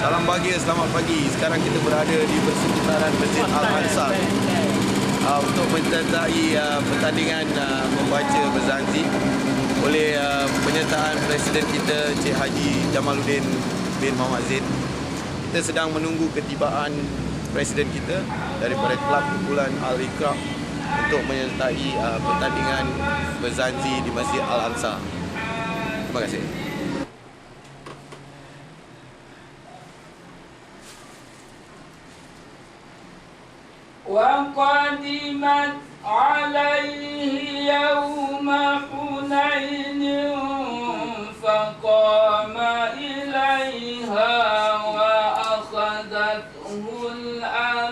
Salam bahagia, selamat pagi. Sekarang kita berada di persekitaran Masjid Al-Ansar untuk menyertai pertandingan membaca Berzanzi oleh penyertaan Presiden kita Encik Haji Jamaluddin bin Muhammad Zain. Kita sedang menunggu ketibaan Presiden kita daripada Kelab Kumpulan Al-Iqra untuk menyertai pertandingan Berzanzi di Masjid Al-Ansar. Terima kasih. وقدمت عليه يوم حنين فقام إليها وأخذته الأريحية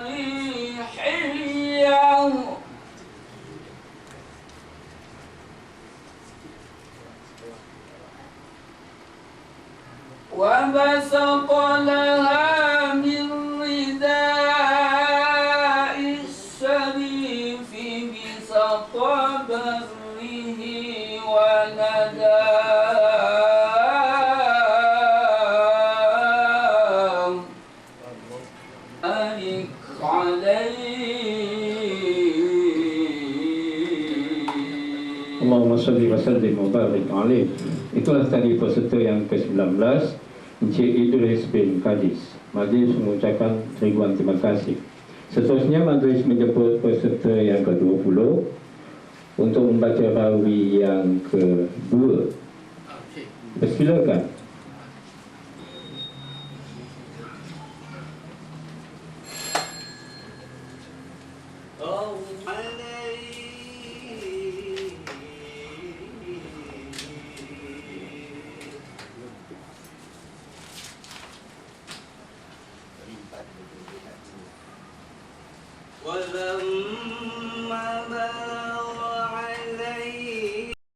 وبسط لها من رداء الشريف بسط بره ونداه أرق عليه. Allahumma salli wa sallim wa barik alaih. Itulah tadi peserta yang ke-19, Encik Idris bin Kadis. Majlis mengucapkan ribuan terima kasih. Seterusnya majlis menjemput peserta yang ke-20 untuk membaca rawi yang kedua. Persilakan. وَلَمَّا